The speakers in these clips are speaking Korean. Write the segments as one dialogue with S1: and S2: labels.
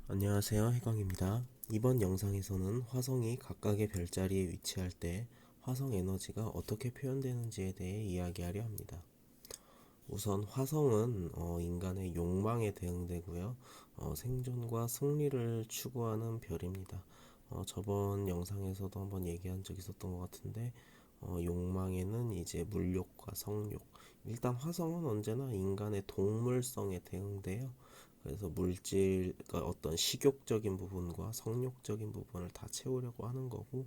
S1: 안녕하세요, 해광입니다. 이번 영상에서는 화성이 각각의 별자리에 위치할 때 화성 에너지가 어떻게 표현되는지에 대해 이야기하려 합니다. 우선 화성은 인간의 욕망에 대응되고요. 생존과 승리를 추구하는 별입니다. 저번 영상에서도 한번 얘기한 적 있었던 것 같은데 욕망에는 이제 물욕과 성욕. 일단 화성은 언제나 인간의 동물성에 대응돼요. 그래서 물질과 어떤 식욕적인 부분과 성욕적인 부분을 다 채우려고 하는 거고,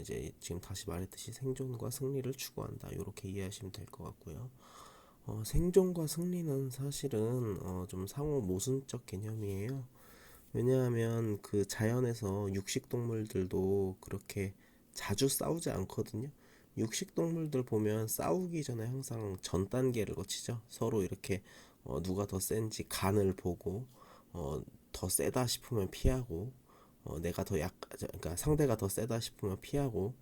S1: 이제 지금 다시 말했듯이 생존과 승리를 추구한다. 이렇게 이해하시면 될 것 같고요. 생존과 승리는 사실은 좀 상호 모순적 개념이에요. 왜냐하면 그 자연에서 육식 동물들도 그렇게 자주 싸우지 않거든요. 육식 동물들 보면 싸우기 전에 항상 전 단계를 거치죠. 서로 이렇게 누가 더 센지 간을 보고 어, 더 세다 싶으면 피하고 내가 더 그러니까 상대가 더 세다 싶으면 피하고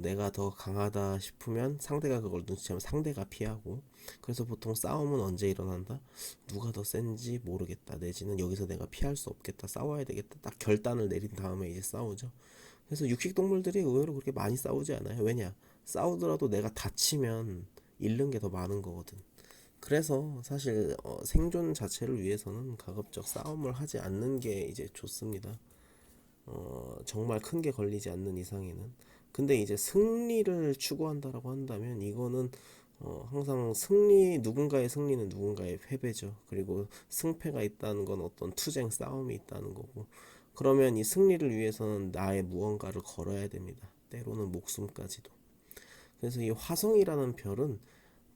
S1: 내가 더 강하다 싶으면 상대가 그걸 눈치채면 상대가 피하고. 그래서 보통 싸움은 언제 일어난다? 누가 더 센지 모르겠다, 내지는 여기서 내가 피할 수 없겠다, 싸워야 되겠다, 딱 결단을 내린 다음에 이제 싸우죠. 그래서 육식 동물들이 의외로 그렇게 많이 싸우지 않아요. 왜냐? 싸우더라도 내가 다치면 잃는 게 더 많은 거거든. 그래서 사실 생존 자체를 위해서는 가급적 싸움을 하지 않는 게 이제 좋습니다. 정말 큰 게 걸리지 않는 이상에는. 근데 이제 승리를 추구한다라고 한다면 이거는 항상 누군가의 승리는 누군가의 패배죠. 그리고 승패가 있다는 건 어떤 투쟁 싸움이 있다는 거고. 그러면 이 승리를 위해서는 나의 무언가를 걸어야 됩니다. 때로는 목숨까지도. 그래서 이 화성이라는 별은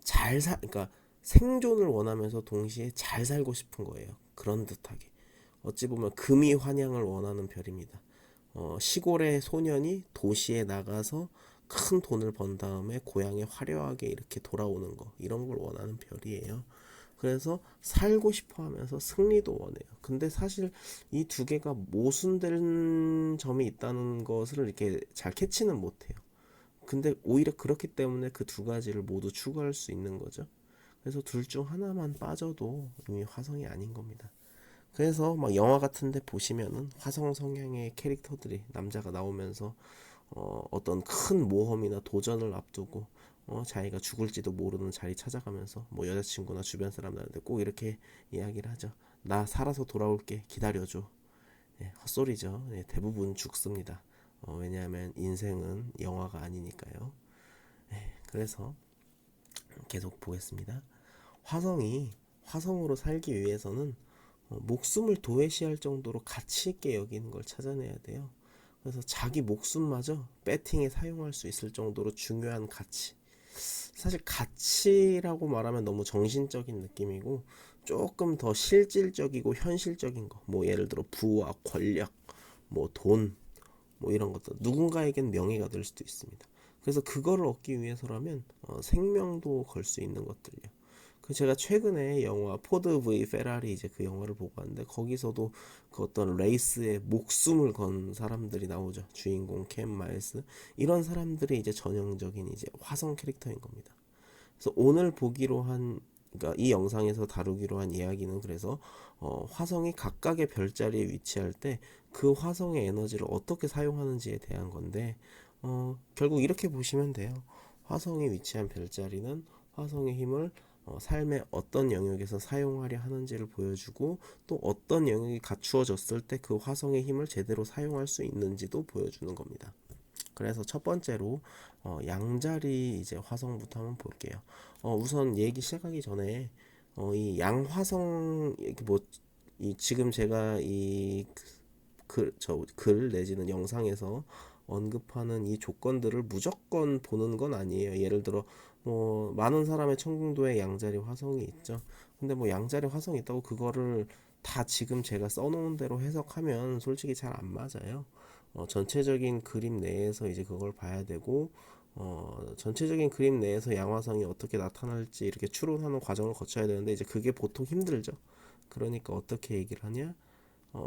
S1: 그러니까 생존을 원하면서 동시에 잘 살고 싶은 거예요. 그런 듯하게. 어찌 보면 금이 환영을 원하는 별입니다. 시골의 소년이 도시에 나가서 큰 돈을 번 다음에 고향에 화려하게 이렇게 돌아오는 거, 이런 걸 원하는 별이에요. 그래서 살고 싶어 하면서 승리도 원해요. 근데 사실 이 두 개가 모순된 점이 있다는 것을 이렇게 잘 캐치는 못해요. 근데 오히려 그렇기 때문에 그 두 가지를 모두 추구할 수 있는 거죠. 그래서 둘 중 하나만 빠져도 이미 화성이 아닌 겁니다. 그래서 막 영화 같은데 보시면은 화성 성향의 캐릭터들이 남자가 나오면서 어떤 큰 모험이나 도전을 앞두고 자기가 죽을지도 모르는 자리 찾아가면서 뭐 여자친구나 주변 사람들한테 꼭 이렇게 이야기를 하죠. 나 살아서 돌아올게, 기다려줘. 예, 헛소리죠. 예, 대부분 죽습니다. 왜냐하면 인생은 영화가 아니니까요. 그래서 계속 보겠습니다. 화성이 화성으로 살기 위해서는 목숨을 도외시할 정도로 가치 있게 여기는 걸 찾아내야 돼요. 그래서 자기 목숨마저 배팅에 사용할 수 있을 정도로 중요한 가치. 사실 가치라고 말하면 너무 정신적인 느낌이고 조금 더 실질적이고 현실적인 거. 뭐 예를 들어 부와 권력, 뭐 돈, 뭐 이런 것들. 누군가에겐 명예가 될 수도 있습니다. 그래서 그거를 얻기 위해서라면 생명도 걸 수 있는 것들요. 그 제가 최근에 영화 포드 v 페라리 이제 그 영화를 보고 왔는데 거기서도 그 어떤 레이스에 목숨을 건 사람들이 나오죠. 주인공 캠 마일스, 이런 사람들이 이제 전형적인 이제 화성 캐릭터인 겁니다. 그래서 오늘 보기로 한 그러니까 이 영상에서 다루기로 한 이야기는 그래서 화성이 각각의 별자리에 위치할 때 그 화성의 에너지를 어떻게 사용하는지에 대한 건데 결국 이렇게 보시면 돼요. 화성이 위치한 별자리는 화성의 힘을 삶의 어떤 영역에서 사용하려 하는지를 보여주고 또 어떤 영역이 갖추어졌을 때 그 화성의 힘을 제대로 사용할 수 있는지도 보여주는 겁니다. 그래서 첫 번째로 양자리 이제 화성부터 한번 볼게요. 우선 얘기 시작하기 전에 이 양화성 뭐이 지금 제가 이 글 내지는 영상에서 언급하는 이 조건들을 무조건 보는 건 아니에요. 예를 들어 뭐 많은 사람의 천궁도에 양자리 화성이 있죠. 근데 뭐 양자리 화성이 있다고 그거를 다 지금 제가 써놓은 대로 해석하면 솔직히 잘 안 맞아요. 전체적인 그림 내에서 이제 그걸 봐야 되고 전체적인 그림 내에서 양화성이 어떻게 나타날지 이렇게 추론하는 과정을 거쳐야 되는데 이제 그게 보통 힘들죠. 그러니까 어떻게 얘기를 하냐?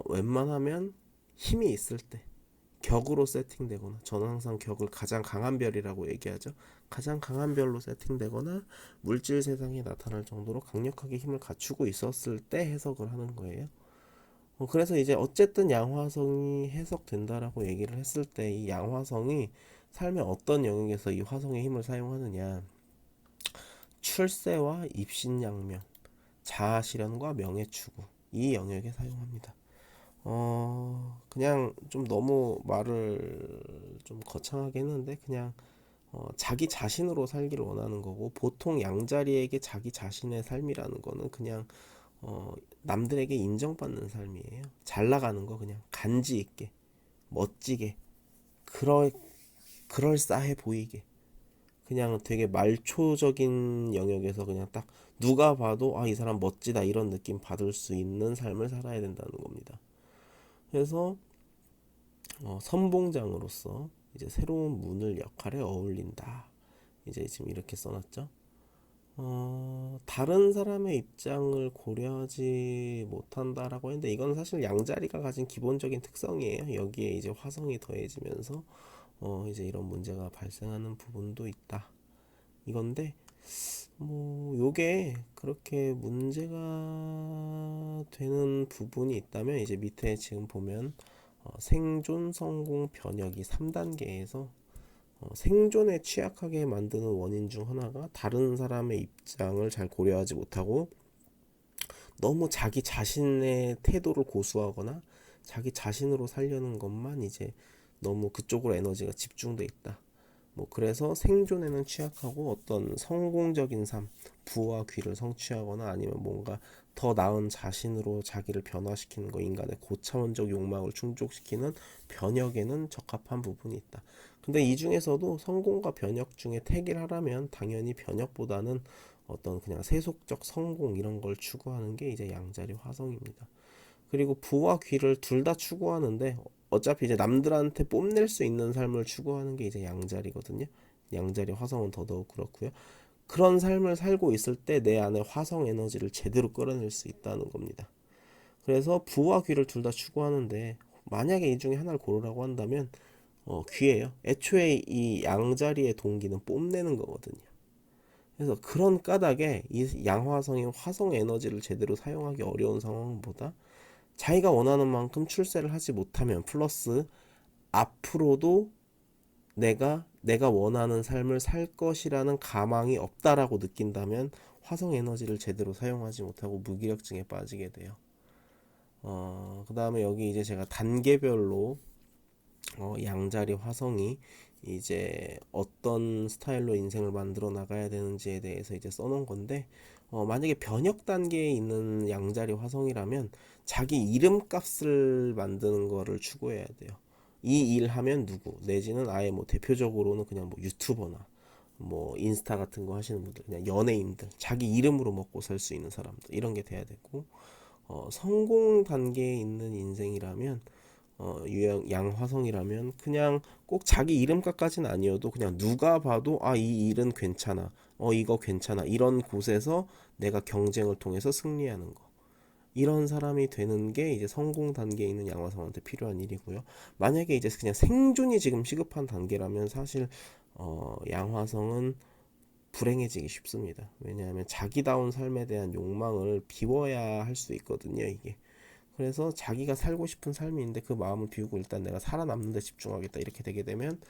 S1: 웬만하면 힘이 있을 때 격으로 세팅되거나, 저는 항상 격을 가장 강한 별이라고 얘기하죠. 가장 강한 별로 세팅되거나 물질 세상에 나타날 정도로 강력하게 힘을 갖추고 있었을 때 해석을 하는 거예요. 그래서 이제 어쨌든 양화성이 해석된다라고 얘기를 했을 때 이 양화성이 삶의 어떤 영역에서 이 화성의 힘을 사용하느냐. 출세와 입신양명, 자아실현과 명예추구, 이 영역에 사용합니다. 그냥 좀 너무 말을 좀 거창하게 했는데 그냥 자기 자신으로 살기를 원하는 거고, 보통 양자리에게 자기 자신의 삶이라는 거는 그냥 남들에게 인정받는 삶이에요. 잘 나가는 거, 그냥 간지 있게, 멋지게, 그럴 그럴싸해 보이게, 그냥 되게 말초적인 영역에서 그냥 딱 누가 봐도 아, 이 사람 멋지다 이런 느낌 받을 수 있는 삶을 살아야 된다는 겁니다. 그래서 선봉장으로서 이제 새로운 문을 역할에 어울린다. 이제 지금 이렇게 써놨죠. 다른 사람의 입장을 고려하지 못한다라고 했는데 이건 사실 양자리가 가진 기본적인 특성이에요. 여기에 이제 화성이 더해지면서 이제 이런 문제가 발생하는 부분도 있다. 이건데 뭐 요게 그렇게 문제가 되는 부분이 있다면 이제 밑에 지금 보면 생존, 성공, 변혁이 3단계에서 생존에 취약하게 만드는 원인 중 하나가 다른 사람의 입장을 잘 고려하지 못하고 너무 자기 자신의 태도를 고수하거나 자기 자신으로 살려는 것만 이제 너무 그쪽으로 에너지가 집중돼 있다. 뭐 그래서 생존에는 취약하고 어떤 성공적인 삶, 부와 귀를 성취하거나 아니면 뭔가 더 나은 자신으로 자기를 변화시키는 거, 인간의 고차원적 욕망을 충족시키는 변혁에는 적합한 부분이 있다. 근데 이 중에서도 성공과 변혁 중에 택일 하라면 당연히 변혁보다는 어떤 그냥 세속적 성공 이런 걸 추구하는 게 이제 양자리 화성입니다. 그리고 부와 귀를 둘 다 추구하는데 어차피 이제 남들한테 뽐낼 수 있는 삶을 추구하는 게 이제 양자리거든요. 양자리 화성은 더더욱 그렇고요. 그런 삶을 살고 있을 때 내 안에 화성 에너지를 제대로 끌어낼 수 있다는 겁니다. 그래서 부와 귀를 둘 다 추구하는데 만약에 이 중에 하나를 고르라고 한다면 귀예요. 애초에 이 양자리의 동기는 뽐내는 거거든요. 그래서 그런 까닭에 이 양화성인 화성 에너지를 제대로 사용하기 어려운 상황보다 자기가 원하는 만큼 출세를 하지 못하면 플러스 앞으로도 내가 원하는 삶을 살 것이라는 가망이 없다라고 느낀다면 화성 에너지를 제대로 사용하지 못하고 무기력증에 빠지게 돼요. 그 다음에 여기 이제 제가 단계별로 양자리 화성이 이제 어떤 스타일로 인생을 만들어 나가야 되는지에 대해서 이제 써놓은 건데, 만약에 변혁 단계에 있는 양자리 화성이라면 자기 이름값을 만드는 거를 추구해야 돼요. 이 일 하면 누구, 내지는 아예 뭐 대표적으로는 그냥 뭐 유튜버나 뭐 인스타 같은 거 하시는 분들, 그냥 연예인들, 자기 이름으로 먹고 살 수 있는 사람들, 이런 게 돼야 되고, 성공 단계에 있는 인생이라면 유형 양화성이라면 그냥 꼭 자기 이름값까지는 아니어도 그냥 누가 봐도 아, 이 일은 괜찮아, 이거 괜찮아, 이런 곳에서 내가 경쟁을 통해서 승리하는 거, 이런 사람이 되는 게 이제 성공 단계에 있는 양화성한테 필요한 일이고요. 만약에 이제 그냥 생존이 지금 시급한 단계라면 사실 양화성은 불행해지기 쉽습니다. 왜냐하면 자기다운 삶에 대한 욕망을 비워야 할 수 있거든요, 이게. 그래서 자기가 살고 싶은 삶이 있는데 그 마음을 비우고 일단 내가 살아남는 데 집중하겠다 이렇게 되게 되면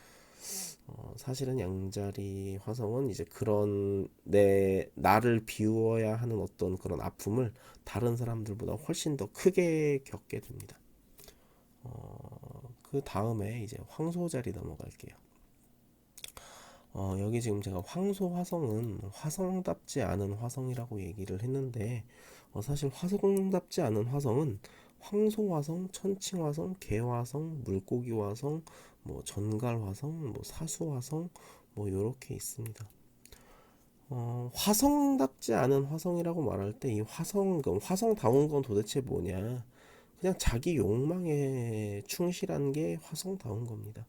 S1: 사실은 양자리 화성은 이제 그런 내 나를 비워야 하는 어떤 그런 아픔을 다른 사람들보다 훨씬 더 크게 겪게 됩니다. 그 다음에 이제 황소 자리 넘어갈게요. 여기 지금 제가 황소 화성은 화성답지 않은 화성이라고 얘기를 했는데 사실 화성답지 않은 화성은 황소 화성, 천칭 화성, 개 화성, 물고기 화성, 뭐 전갈 화성, 뭐 사수 화성, 뭐 요렇게 있습니다. 화성답지 않은 화성이라고 말할 때 이 화성다운 건 도대체 뭐냐? 그냥 자기 욕망에 충실한 게 화성다운 겁니다.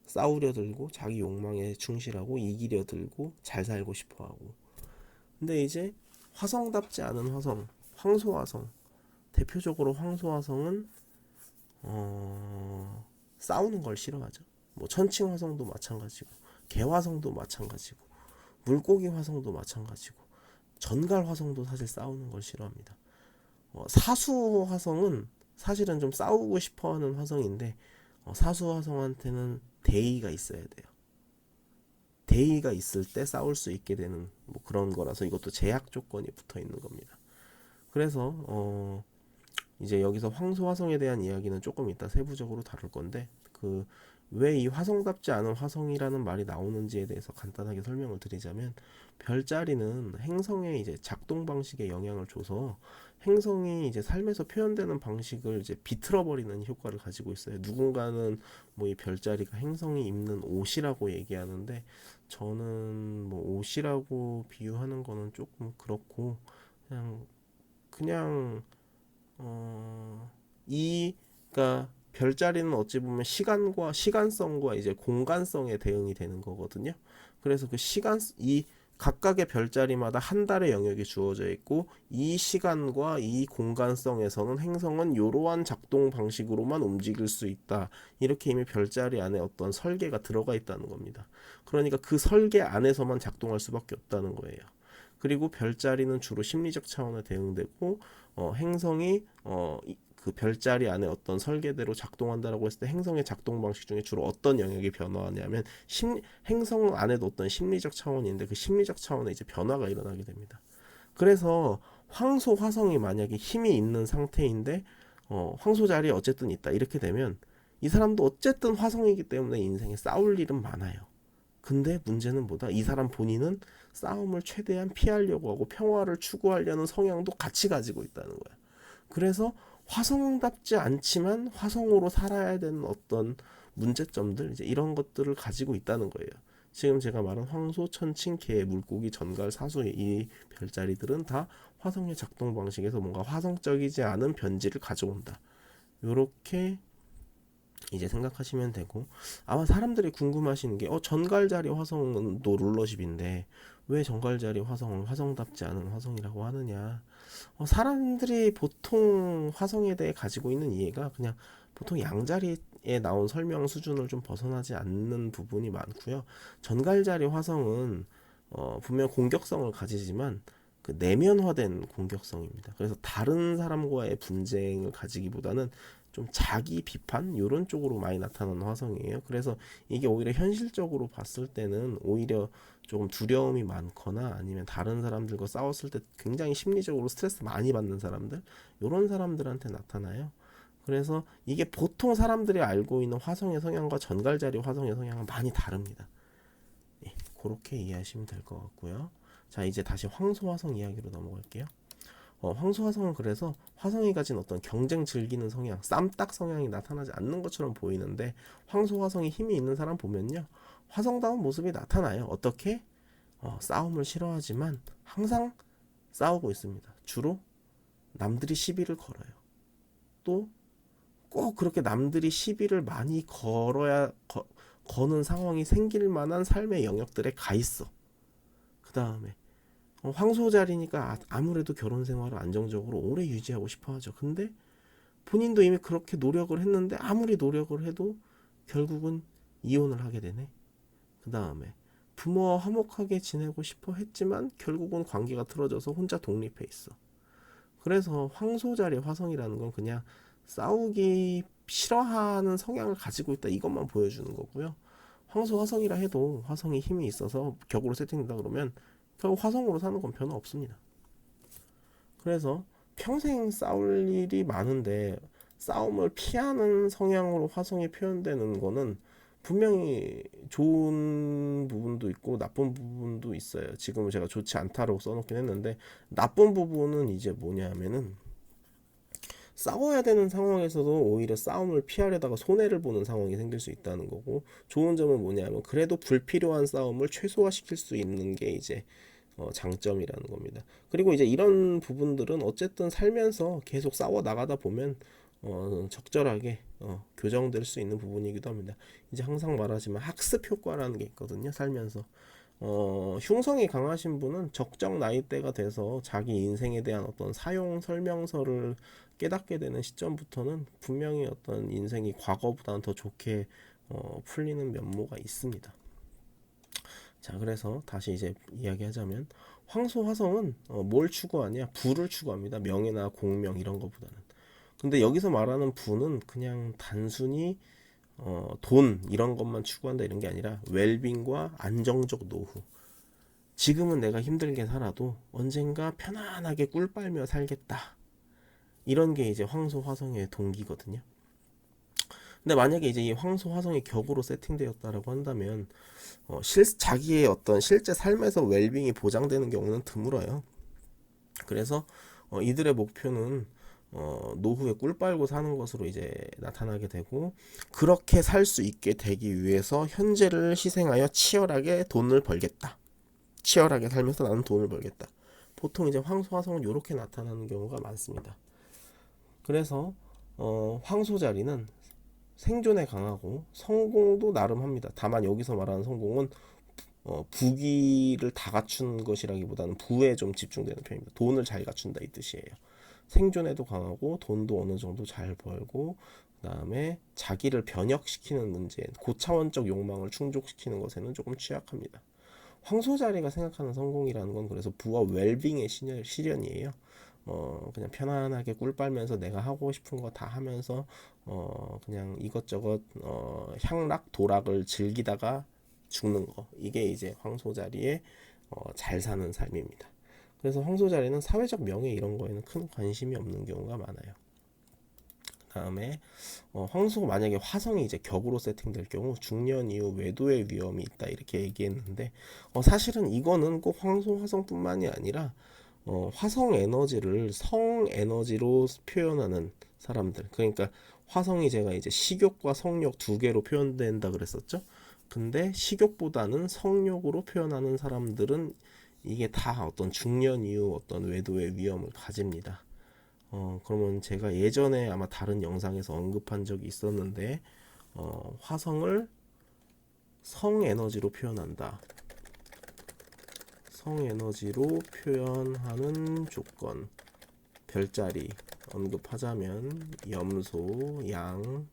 S1: 싸우려 들고 자기 욕망에 충실하고 이기려 들고 잘 살고 싶어 하고. 근데 이제 화성답지 않은 화성, 황소화성, 대표적으로 황소화성은 싸우는 걸 싫어하죠. 뭐 천칭화성도 마찬가지고, 개화성도 마찬가지고, 물고기 화성도 마찬가지고, 전갈 화성도 사실 싸우는 걸 싫어합니다. 사수 화성은 사실은 좀 싸우고 싶어하는 화성인데 사수화성한테는 대의가 있어야 돼요. 대의가 있을 때 싸울 수 있게 되는 뭐 그런 거라서 이것도 제약 조건이 붙어 있는 겁니다. 그래서 이제 여기서 황소화성에 대한 이야기는 조금 이따 세부적으로 다룰 건데 그 왜 이 화성답지 않은 화성이라는 말이 나오는지에 대해서 간단하게 설명을 드리자면 별자리는 행성의 이제 작동 방식에 영향을 줘서 행성이 이제 삶에서 표현되는 방식을 이제 비틀어 버리는 효과를 가지고 있어요. 누군가는 뭐 이 별자리가 행성이 입는 옷이라고 얘기하는데 저는 뭐 옷이라고 비유하는 거는 조금 그렇고 그냥 이 그러니까 별자리는 어찌 보면 시간과 시간성과 이제 공간성에 대응이 되는 거거든요. 그래서 그 시간 이 각각의 별자리마다 한 달의 영역이 주어져 있고 이 시간과 이 공간성에서는 행성은 이러한 작동 방식으로만 움직일 수 있다. 이렇게 이미 별자리 안에 어떤 설계가 들어가 있다는 겁니다. 그러니까 그 설계 안에서만 작동할 수밖에 없다는 거예요. 그리고 별자리는 주로 심리적 차원에 대응되고 행성이 그 별자리 안에 어떤 설계대로 작동한다라고 했을 때 행성의 작동 방식 중에 주로 어떤 영역이 변화하냐면 행성 안에도 어떤 심리적 차원이 있는데 그 심리적 차원에 이제 변화가 일어나게 됩니다. 그래서 황소 화성이 만약에 힘이 있는 상태인데 황소 자리에 어쨌든 있다 이렇게 되면 이 사람도 어쨌든 화성이기 때문에 인생에 싸울 일은 많아요. 근데 문제는 뭐다? 이 사람 본인은 싸움을 최대한 피하려고 하고 평화를 추구하려는 성향도 같이 가지고 있다는 거야. 그래서 화성답지 않지만 화성으로 살아야 되는 어떤 문제점들 이제 이런 것들을 가지고 있다는 거예요. 지금 제가 말한 황소, 천칭, 개, 물고기, 전갈, 사수 이 별자리들은 다 화성의 작동 방식에서 뭔가 화성적이지 않은 변질을 가져온다. 요렇게 이제 생각하시면 되고 아마 사람들이 궁금하시는 게 전갈자리 화성은 또 룰러십인데 왜 전갈자리 화성을 화성답지 않은 화성이라고 하느냐 사람들이 보통 화성에 대해 가지고 있는 이해가 그냥 보통 양자리에 나온 설명 수준을 좀 벗어나지 않는 부분이 많고요. 전갈자리 화성은 분명 공격성을 가지지만 그 내면화된 공격성입니다. 그래서 다른 사람과의 분쟁을 가지기보다는 좀 자기 비판 이런 쪽으로 많이 나타나는 화성이에요. 그래서 이게 오히려 현실적으로 봤을 때는 오히려 조금 두려움이 많거나 아니면 다른 사람들과 싸웠을 때 굉장히 심리적으로 스트레스 많이 받는 사람들 이런 사람들한테 나타나요. 그래서 이게 보통 사람들이 알고 있는 화성의 성향과 전갈자리 화성의 성향은 많이 다릅니다. 예, 그렇게 이해하시면 될 것 같고요. 자 이제 다시 황소화성 이야기로 넘어갈게요. 황소화성은 그래서 화성이 가진 어떤 경쟁 즐기는 성향, 쌈딱 성향이 나타나지 않는 것처럼 보이는데 황소화성이 힘이 있는 사람 보면요. 화성다운 모습이 나타나요. 어떻게? 싸움을 싫어하지만 항상 싸우고 있습니다. 주로 남들이 시비를 걸어요. 또 꼭 그렇게 남들이 시비를 많이 거는 상황이 생길 만한 삶의 영역들에 가 있어. 그 다음에 황소자리니까 아무래도 결혼 생활을 안정적으로 오래 유지하고 싶어 하죠. 근데 본인도 이미 그렇게 노력을 했는데 아무리 노력을 해도 결국은 이혼을 하게 되네. 그 다음에 부모와 화목하게 지내고 싶어 했지만 결국은 관계가 틀어져서 혼자 독립해 있어. 그래서 황소자리 화성이라는 건 그냥 싸우기 싫어하는 성향을 가지고 있다 이것만 보여주는 거고요. 황소 화성이라 해도 화성이 힘이 있어서 격으로 세팅된다 그러면 결국 화성으로 사는 건 변화 없습니다. 그래서 평생 싸울 일이 많은데 싸움을 피하는 성향으로 화성이 표현되는 거는 분명히 좋은 부분도 있고 나쁜 부분도 있어요. 지금은 제가 좋지 않다라고 써놓긴 했는데 나쁜 부분은 이제 뭐냐면은 싸워야 되는 상황에서도 오히려 싸움을 피하려다가 손해를 보는 상황이 생길 수 있다는 거고 좋은 점은 뭐냐면 그래도 불필요한 싸움을 최소화시킬 수 있는 게 이제 장점이라는 겁니다. 그리고 이제 이런 부분들은 어쨌든 살면서 계속 싸워 나가다 보면 적절하게 교정될 수 있는 부분이기도 합니다. 이제 항상 말하지만 학습 효과라는 게 있거든요. 살면서 흉성이 강하신 분은 적정 나이대가 돼서 자기 인생에 대한 어떤 사용 설명서를 깨닫게 되는 시점부터는 분명히 어떤 인생이 과거보다는 더 좋게 풀리는 면모가 있습니다. 자, 그래서 다시 이제 이야기하자면 황소 화성은 뭘 추구하냐? 부를 추구합니다. 명예나 공명 이런 것보다는. 근데 여기서 말하는 부는 그냥 단순히 돈 이런 것만 추구한다 이런 게 아니라 웰빙과 안정적 노후. 지금은 내가 힘들게 살아도 언젠가 편안하게 꿀 빨며 살겠다. 이런 게 이제 황소 화성의 동기거든요. 근데 만약에 이제 이 황소 화성이 격으로 세팅되었다라고 한다면 자기의 어떤 실제 삶에서 웰빙이 보장되는 경우는 드물어요. 그래서 이들의 목표는 노후에 꿀 빨고 사는 것으로 이제 나타나게 되고, 그렇게 살 수 있게 되기 위해서 현재를 희생하여 치열하게 돈을 벌겠다. 치열하게 살면서 나는 돈을 벌겠다. 보통 이제 황소 화성은 이렇게 나타나는 경우가 많습니다. 그래서 황소 자리는 생존에 강하고 성공도 나름 합니다. 다만 여기서 말하는 성공은 부귀를 다 갖춘 것이라기보다는 부에 좀 집중되는 편입니다. 돈을 잘 갖춘다 이 뜻이에요. 생존에도 강하고 돈도 어느 정도 잘 벌고, 그 다음에 자기를 변혁시키는 문제, 고차원적 욕망을 충족시키는 것에는 조금 취약합니다. 황소 자리가 생각하는 성공이라는 건 그래서 부와 웰빙의 실현이에요. 그냥 편안하게 꿀 빨면서 내가 하고 싶은 거 다 하면서 그냥 이것저것 향락 도락을 즐기다가 죽는 거, 이게 이제 황소 자리의 잘 사는 삶입니다. 그래서 황소 자리는 사회적 명예 이런 거에는 큰 관심이 없는 경우가 많아요. 다음에 황소가 만약에 화성이 이제 격으로 세팅될 경우 중년 이후 외도의 위험이 있다 이렇게 얘기했는데, 사실은 이거는 꼭 황소 화성뿐만이 아니라 화성 에너지를 성 에너지로 표현하는 사람들, 그러니까 화성이 제가 이제 식욕과 성욕 두 개로 표현된다 그랬었죠. 근데 식욕보다는 성욕으로 표현하는 사람들은 이게 다 어떤 중년 이후 어떤 외도의 위험을 가집니다. 그러면 제가 예전에 아마 다른 영상에서 언급한 적이 있었는데, 화성을 성 에너지로 표현한다. 성 에너지로 표현하는 조건, 별자리 언급하자면 염소, 양,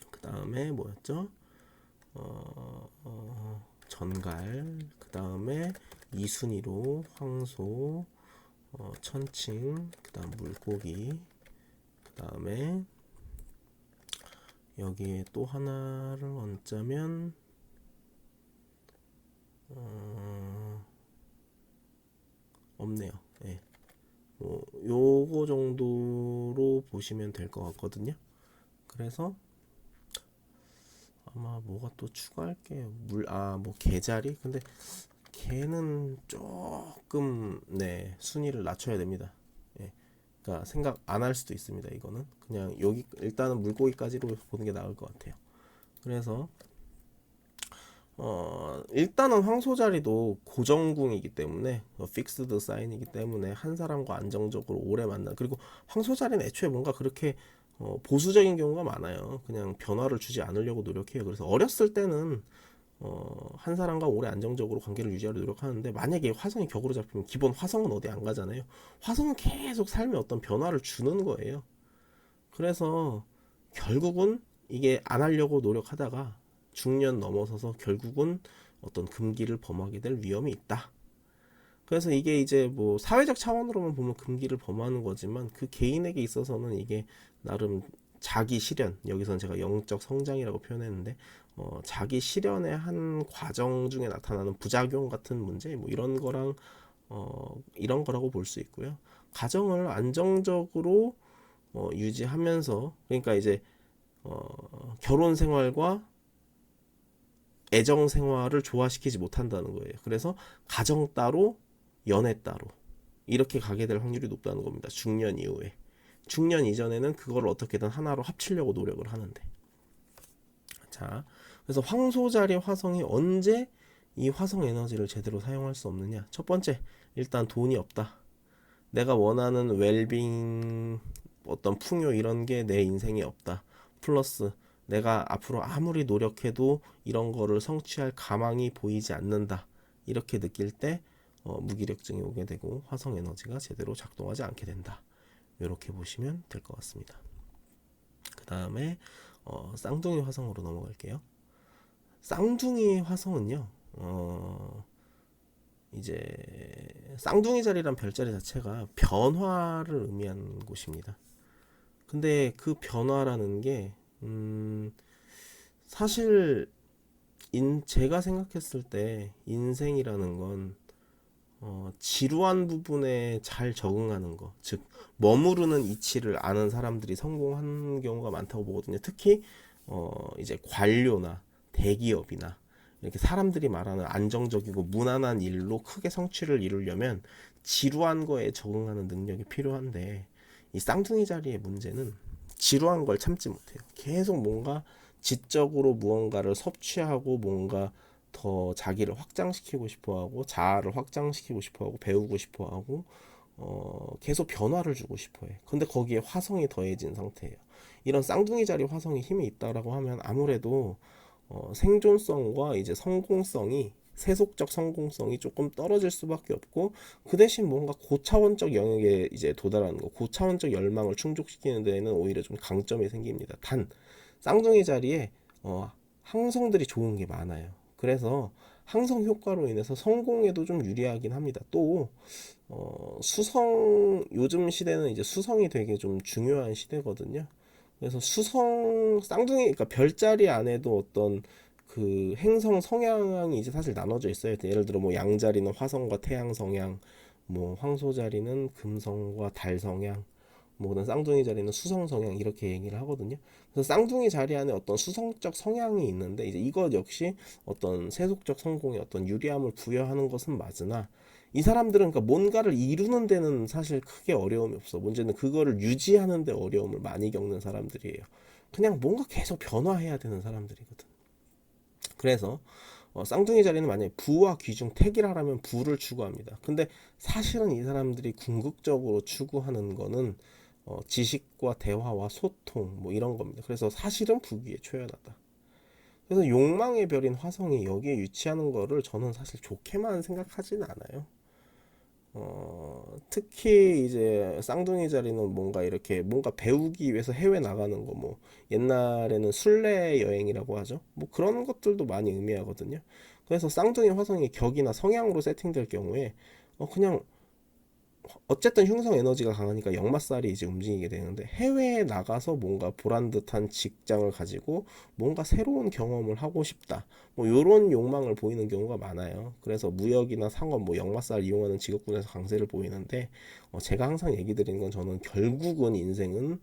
S1: 그 다음에 뭐였죠? 전갈, 그 다음에 이순위로 황소, 천칭, 그 다음 물고기, 그 다음에 여기에 또 하나를 얹자면 없네요. 네. 요거 정도로 보시면 될 것 같거든요. 그래서 아마 뭐가 또 추가할 게 뭐 개자리? 근데 개는 조금 순위를 낮춰야 됩니다. 예. 그러니까 생각 안 할 수도 있습니다. 이거는 그냥 여기 일단은 물고기까지로 보는 게 나을 것 같아요. 그래서 일단은 황소 자리도 고정궁이기 때문에 픽스드 사인이기 때문에 한 사람과 안정적으로 오래 만나, 그리고 황소 자리는 애초에 뭔가 그렇게 보수적인 경우가 많아요. 그냥 변화를 주지 않으려고 노력해요. 그래서 어렸을 때는 한 사람과 오래 안정적으로 관계를 유지하려 노력하는데, 만약에 화성이 격으로 잡히면 기본 화성은 어디 안 가잖아요. 화성은 계속 삶에 어떤 변화를 주는 거예요. 그래서 결국은 이게 안 하려고 노력하다가 중년 넘어서서 결국은 어떤 금기를 범하게 될 위험이 있다. 그래서 이게 이제 뭐 사회적 차원으로만 보면 금기를 범하는 거지만, 그 개인에게 있어서는 이게 나름 자기 실현, 여기서는 제가 영적 성장이라고 표현했는데 자기 실현의 한 과정 중에 나타나는 부작용 같은 문제, 뭐 이런 거랑 이런 거라고 볼 수 있고요. 가정을 안정적으로 유지하면서, 그러니까 이제 결혼 생활과 애정 생활을 조화시키지 못한다는 거예요. 그래서 가정 따로 연애 따로 이렇게 가게 될 확률이 높다는 겁니다. 중년 이후에. 중년 이전에는 그걸 어떻게든 하나로 합치려고 노력을 하는데. 자, 그래서 황소자리 화성이 언제 이 화성 에너지를 제대로 사용할 수 없느냐? 첫 번째, 일단 돈이 없다. 내가 원하는 웰빙, 어떤 풍요 이런 게 내 인생에 없다. 플러스 내가 앞으로 아무리 노력해도 이런 거를 성취할 가망이 보이지 않는다. 이렇게 느낄 때 무기력증이 오게 되고 화성 에너지가 제대로 작동하지 않게 된다. 이렇게 보시면 될 것 같습니다. 그 다음에 쌍둥이 화성으로 넘어갈게요. 쌍둥이 화성은요, 이제 쌍둥이 자리란 별자리 자체가 변화를 의미하는 곳입니다. 근데 그 변화라는 게 사실 제가 생각했을 때 인생이라는 건 지루한 부분에 잘 적응하는 거, 즉 머무르는 이치를 아는 사람들이 성공하는 경우가 많다고 보거든요. 특히 이제 관료나 대기업이나 이렇게 사람들이 말하는 안정적이고 무난한 일로 크게 성취를 이루려면 지루한 거에 적응하는 능력이 필요한데, 이 쌍둥이 자리의 문제는 지루한 걸 참지 못해요. 계속 뭔가 지적으로 무언가를 섭취하고 뭔가 더 자기를 확장시키고 싶어하고 자아를 확장시키고 싶어하고 배우고 싶어하고 계속 변화를 주고 싶어해. 근데 거기에 화성이 더해진 상태예요. 이런 쌍둥이 자리 화성이 힘이 있다라고 하면 아무래도 생존성과 이제 성공성이 세속적 성공성이 조금 떨어질 수밖에 없고, 그 대신 뭔가 고차원적 영역에 이제 도달하는 거, 고차원적 열망을 충족시키는 데에는 오히려 좀 강점이 생깁니다. 단 쌍둥이 자리에 항성들이 좋은 게 많아요. 그래서 항성 효과로 인해서 성공에도 좀 유리하긴 합니다. 또 수성, 요즘 시대는 이제 수성이 되게 좀 중요한 시대거든요. 그래서 수성 쌍둥이, 그러니까 별자리 안에도 어떤 그 행성 성향이 이제 사실 나눠져 있어요. 예를 들어 뭐 양자리는 화성과 태양 성향, 뭐 황소자리는 금성과 달 성향, 뭐 쌍둥이 자리는 수성 성향, 이렇게 얘기를 하거든요. 그래서 쌍둥이 자리 안에 어떤 수성적 성향이 있는데, 이제 이것 역시 어떤 세속적 성공에 어떤 유리함을 부여하는 것은 맞으나, 이 사람들은 그러니까 뭔가를 이루는 데는 사실 크게 어려움이 없어. 문제는 그거를 유지하는 데 어려움을 많이 겪는 사람들이에요. 그냥 뭔가 계속 변화해야 되는 사람들이거든. 그래서 쌍둥이 자리는 만약에 부와 귀중 택이라면 부를 추구합니다. 근데 사실은 이 사람들이 궁극적으로 추구하는 거는 지식과 대화와 소통 뭐 이런 겁니다. 그래서 사실은 부귀에 초연하다. 그래서 욕망의 별인 화성이 여기에 위치하는 거를 저는 사실 좋게만 생각하지는 않아요. 특히 이제 쌍둥이 자리는 뭔가 이렇게 뭔가 배우기 위해서 해외 나가는 거, 뭐 옛날에는 순례 여행이라고 하죠. 뭐 그런 것들도 많이 의미하거든요. 그래서 쌍둥이 화성이 격이나 성향으로 세팅될 경우에 그냥 어쨌든 흉성 에너지가 강하니까 역마살이 이제 움직이게 되는데, 해외에 나가서 뭔가 보란 듯한 직장을 가지고 뭔가 새로운 경험을 하고 싶다, 뭐 요런 욕망을 보이는 경우가 많아요. 그래서 무역이나 상업, 뭐 역마살 이용하는 직업군에서 강세를 보이는데, 제가 항상 얘기 드리는 건, 저는 결국은 인생은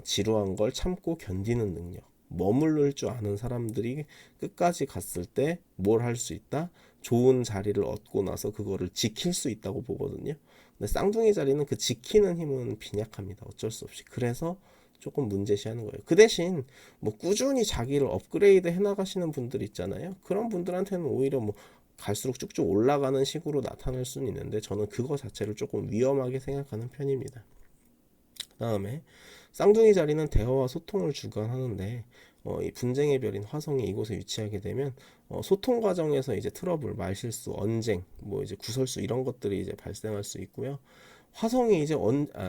S1: 지루한 걸 참고 견디는 능력, 머무를 줄 아는 사람들이 끝까지 갔을 때 뭘 할 수 있다, 좋은 자리를 얻고 나서 그거를 지킬 수 있다고 보거든요. 근데 쌍둥이 자리는 그 지키는 힘은 빈약합니다. 어쩔 수 없이. 그래서 조금 문제시하는 거예요. 그 대신 뭐 꾸준히 자기를 업그레이드 해나가시는 분들 있잖아요. 그런 분들한테는 오히려 뭐 갈수록 쭉쭉 올라가는 식으로 나타날 수는 있는데, 저는 그거 자체를 조금 위험하게 생각하는 편입니다. 다음에 쌍둥이 자리는 대화와 소통을 주관하는데, 이 분쟁의 별인 화성이 이곳에 위치하게 되면 소통 과정에서 이제 트러블, 말실수, 언쟁, 뭐 이제 구설수, 이런 것들이 이제 발생할 수 있고요. 화성이 이제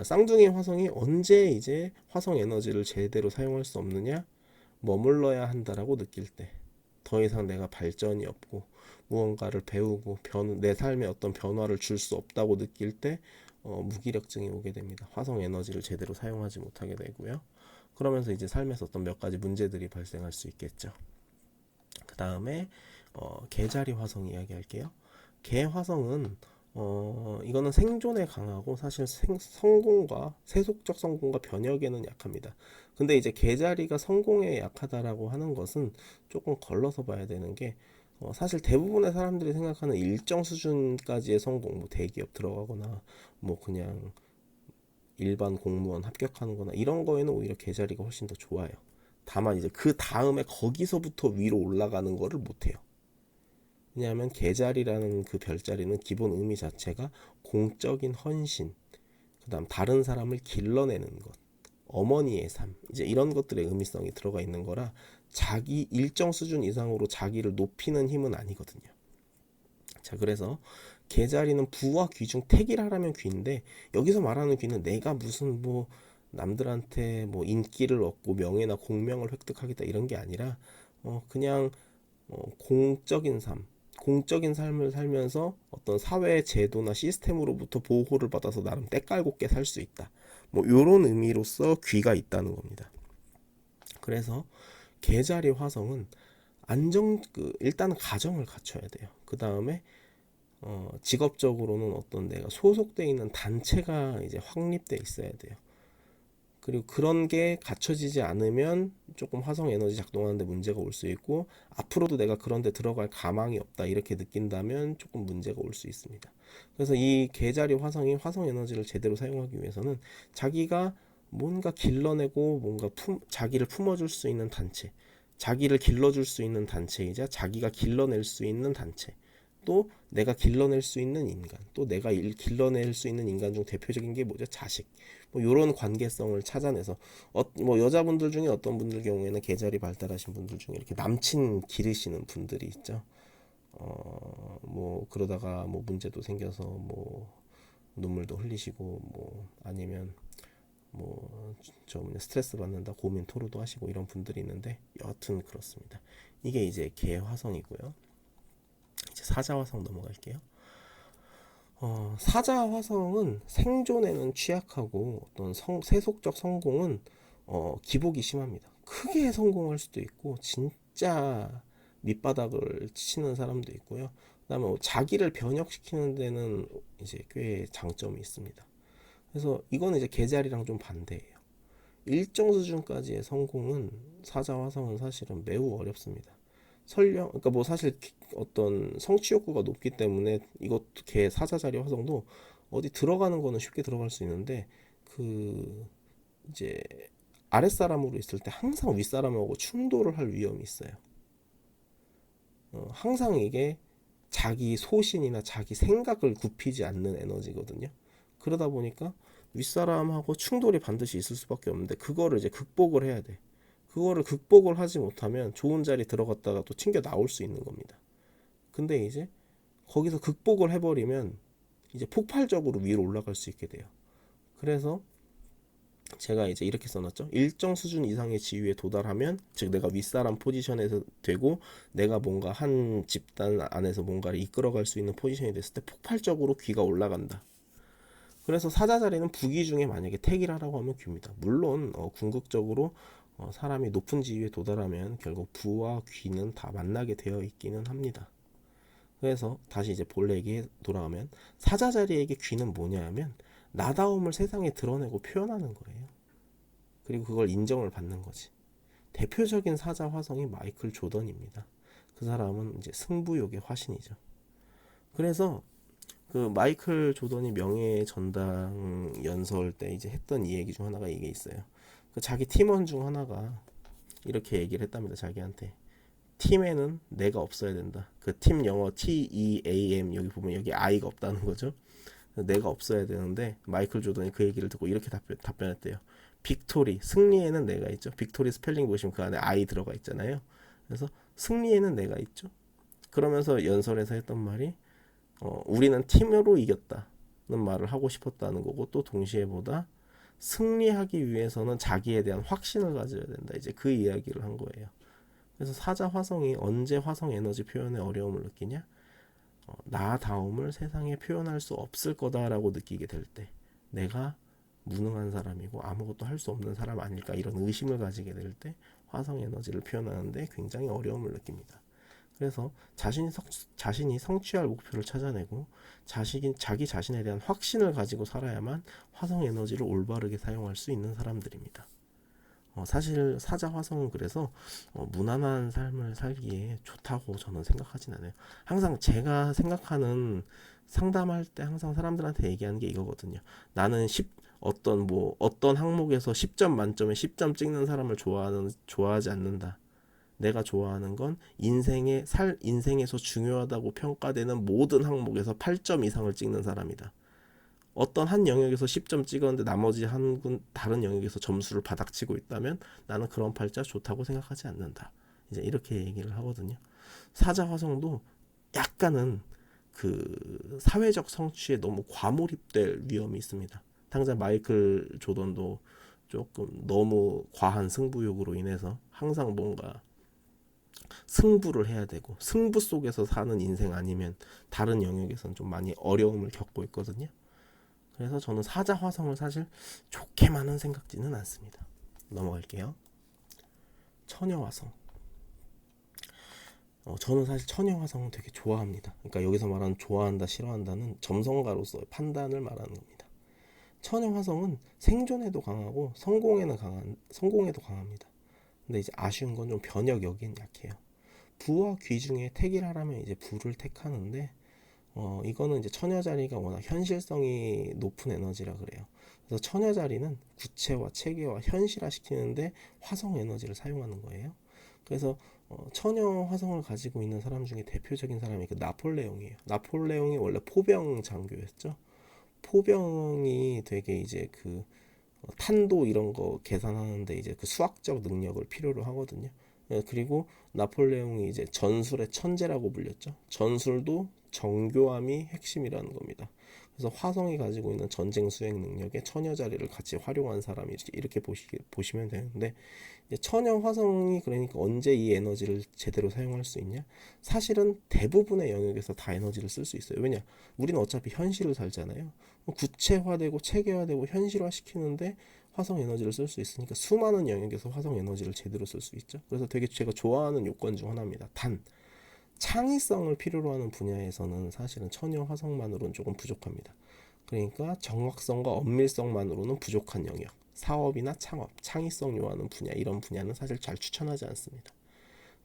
S1: 쌍둥이 화성이 언제 이제 화성 에너지를 제대로 사용할 수 없느냐, 머물러야 한다라고 느낄 때, 더 이상 내가 발전이 없고 무언가를 배우고 내 삶에 어떤 변화를 줄 수 없다고 느낄 때 무기력증이 오게 됩니다. 화성 에너지를 제대로 사용하지 못하게 되고요. 그러면서 이제 삶에서 어떤 몇 가지 문제들이 발생할 수 있겠죠. 그 다음에 개자리 화성 이야기할게요. 개 화성은 이거는 생존에 강하고 사실 성공과 세속적 성공과 변혁에는 약합니다. 근데 이제 개자리가 성공에 약하다라고 하는 것은 조금 걸러서 봐야 되는 게, 사실 대부분의 사람들이 생각하는 일정 수준까지의 성공, 뭐 대기업 들어가거나 뭐 그냥 일반 공무원 합격하는 거나 이런 거에는 오히려 개자리가 훨씬 더 좋아요. 다만 이제 그 다음에 거기서부터 위로 올라가는 거를 못해요. 왜냐하면 개자리라는 그 별자리는 기본 의미 자체가 공적인 헌신, 그 다음 다른 사람을 길러내는 것, 어머니의 삶, 이제 이런 것들의 의미성이 들어가 있는 거라, 자기 일정 수준 이상으로 자기를 높이는 힘은 아니거든요. 자, 그래서 개자리는 부와 귀 중 택이라면 귀인데, 여기서 말하는 귀는 내가 무슨 뭐 남들한테 뭐 인기를 얻고 명예나 공명을 획득하겠다 이런 게 아니라, 그냥 공적인 삶, 공적인 삶을 살면서 어떤 사회 제도나 시스템으로부터 보호를 받아서 나름 때깔곱게 살 수 있다, 뭐 요런 의미로서 귀가 있다는 겁니다. 그래서 계자리 화성은 일단은 가정을 갖춰야 돼요. 그 다음에 직업적으로는 어떤 내가 소속돼 있는 단체가 이제 확립돼 있어야 돼요. 그리고 그런 게 갖춰지지 않으면 조금 화성 에너지 작동하는데 문제가 올 수 있고, 앞으로도 내가 그런 데 들어갈 가망이 없다 이렇게 느낀다면 조금 문제가 올 수 있습니다. 그래서 이 계자리 화성이 화성 에너지를 제대로 사용하기 위해서는 자기가 뭔가 길러내고 뭔가 자기를 품어줄 수 있는 단체, 자기를 길러줄 수 있는 단체이자 자기가 길러낼 수 있는 단체, 또 내가 길러낼 수 있는 인간, 또 내가 길러낼 수 있는 인간 중 대표적인 게 뭐죠? 자식. 뭐 이런 관계성을 찾아내서 뭐 여자분들 중에 어떤 분들 경우에는 계절이 발달하신 분들 중에 이렇게 남친 기르시는 분들이 있죠. 뭐 그러다가 뭐 문제도 생겨서 뭐 눈물도 흘리시고, 뭐 아니면 뭐 스트레스 받는다 고민 토로도 하시고 이런 분들이 있는데, 여하튼 그렇습니다. 이게 이제 계화성이고요. 이제 사자화성 넘어갈게요. 사자화성은 생존에는 취약하고 어떤 세속적 성공은 기복이 심합니다. 크게 성공할 수도 있고 진짜 밑바닥을 치는 사람도 있고요. 그다음에 자기를 변혁시키는 데는 이제 꽤 장점이 있습니다. 그래서 이거는 이제 계절이랑 좀 반대예요. 일정 수준까지의 성공은 사자화성은 사실은 매우 어렵습니다. 그러니까 뭐 사실 어떤 성취 욕구가 높기 때문에 이것도 개 사자자리 화성도 어디 들어가는 거는 쉽게 들어갈 수 있는데, 그 이제 아랫사람으로 있을 때 항상 윗사람하고 충돌을 할 위험이 있어요. 항상 이게 자기 소신이나 자기 생각을 굽히지 않는 에너지거든요. 그러다 보니까 윗사람하고 충돌이 반드시 있을 수밖에 없는데, 그거를 이제 극복을 해야 돼. 그거를 극복을 하지 못하면 좋은 자리 들어갔다가 또 튕겨 나올 수 있는 겁니다. 근데 이제 거기서 극복을 해버리면 이제 폭발적으로 위로 올라갈 수 있게 돼요. 그래서 제가 이제 이렇게 써놨죠. 일정 수준 이상의 지위에 도달하면, 즉 내가 윗사람 포지션에서 되고 내가 뭔가 한 집단 안에서 뭔가를 이끌어갈 수 있는 포지션이 됐을 때 폭발적으로 귀가 올라간다. 그래서 사자 자리는 부귀 중에 만약에 택이라고 하면 귀입니다. 물론 궁극적으로 사람이 높은 지위에 도달하면 결국 부와 귀는 다 만나게 되어 있기는 합니다. 그래서 다시 이제 본래 얘기에 돌아가면, 사자 자리에게 귀는 뭐냐면 나다움을 세상에 드러내고 표현하는 거예요. 그리고 그걸 인정을 받는 거지. 대표적인 사자 화성이 마이클 조던입니다. 그 사람은 이제 승부욕의 화신이죠. 그래서 그 마이클 조던이 명예 전당 연설 때 이제 했던 이 얘기 중 하나가 이게 있어요. 그 자기 팀원 중 하나가 이렇게 얘기를 했답니다. 자기한테 팀에는 내가 없어야 된다. 그 팀 영어 TEAM 여기 보면 여기 I가 없다는 거죠. 내가 없어야 되는데, 마이클 조던이 그 얘기를 듣고 이렇게 답변했대요. 빅토리, 승리에는 내가 있죠. 빅토리 스펠링 보시면 그 안에 I 들어가 있잖아요. 그래서 승리에는 내가 있죠. 그러면서 연설에서 했던 말이 우리는 팀으로 이겼다는 말을 하고 싶었다는 거고, 또 동시에 보다 승리하기 위해서는 자기에 대한 확신을 가져야 된다. 이제 그 이야기를 한 거예요. 그래서 사자 화성이 언제 화성 에너지 표현에 어려움을 느끼냐? 나다움을 세상에 표현할 수 없을 거다라고 느끼게 될 때, 내가 무능한 사람이고 아무것도 할 수 없는 사람 아닐까 이런 의심을 가지게 될 때 화성 에너지를 표현하는데 굉장히 어려움을 느낍니다. 그래서 자신이 성취할 목표를 찾아내고 자기 자신에 대한 확신을 가지고 살아야만 화성 에너지를 올바르게 사용할 수 있는 사람들입니다. 사실 사자 화성은 그래서 무난한 삶을 살기에 좋다고 저는 생각하진 않아요. 항상 제가 생각하는, 상담할 때 항상 사람들한테 얘기하는 게 이거거든요. 나는 어떤 항목에서 10점 만점에 10점 찍는 사람을 좋아하지 않는다. 내가 좋아하는 건 인생에서 중요하다고 평가되는 모든 항목에서 8점 이상을 찍는 사람이다. 어떤 한 영역에서 10점 찍었는데 나머지 다른 영역에서 점수를 바닥치고 있다면 나는 그런 팔자 좋다고 생각하지 않는다. 이제 이렇게 얘기를 하거든요. 사자 화성도 약간은 그 사회적 성취에 너무 과몰입될 위험이 있습니다. 당장 마이클 조던도 조금 너무 과한 승부욕으로 인해서 항상 뭔가 승부를 해야 되고, 승부 속에서 사는 인생 아니면 다른 영역에서는 좀 많이 어려움을 겪고 있거든요. 그래서 저는 사자 화성을 사실 좋게만은 생각지는 않습니다. 넘어갈게요. 처녀 화성. 저는 사실 처녀 화성은 되게 좋아합니다. 그러니까 여기서 말하는 좋아한다, 싫어한다는 점성가로서의 판단을 말하는 겁니다. 처녀 화성은 생존에도 강하고 성공에도 강합니다. 근데 이제 아쉬운 건 좀 변역 여기엔 약해요. 부와 귀 중에 택일 하라면 이제 부를 택하는데 이거는 이제 처녀 자리가 워낙 현실성이 높은 에너지라 그래요. 그래서 처녀 자리는 구체화, 체계화, 현실화 시키는데 화성 에너지를 사용하는 거예요. 그래서 처녀 화성을 가지고 있는 사람 중에 대표적인 사람이 그 나폴레옹이에요. 나폴레옹이 원래 포병 장교였죠. 포병이 되게 이제 그 탄도 이런 거 계산하는데 이제 그 수학적 능력을 필요로 하거든요. 그리고 나폴레옹이 이제 전술의 천재라고 불렸죠. 전술도 정교함이 핵심이라는 겁니다. 그래서 화성이 가지고 있는 전쟁 수행 능력에 처녀 자리를 같이 활용한 사람이 이렇게 보시면 되는데, 처녀 화성이 그러니까 언제 이 에너지를 제대로 사용할 수 있냐? 사실은 대부분의 영역에서 다 에너지를 쓸 수 있어요. 왜냐? 우리는 어차피 현실을 살잖아요. 구체화되고 체계화되고 현실화시키는데 화성 에너지를 쓸 수 있으니까 수많은 영역에서 화성 에너지를 제대로 쓸 수 있죠. 그래서 되게 제가 좋아하는 요건 중 하나입니다. 단, 창의성을 필요로 하는 분야에서는 사실은 처녀 화성만으로는 조금 부족합니다. 그러니까 정확성과 엄밀성만으로는 부족한 영역, 사업이나 창업, 창의성 요하는 분야, 이런 분야는 사실 잘 추천하지 않습니다.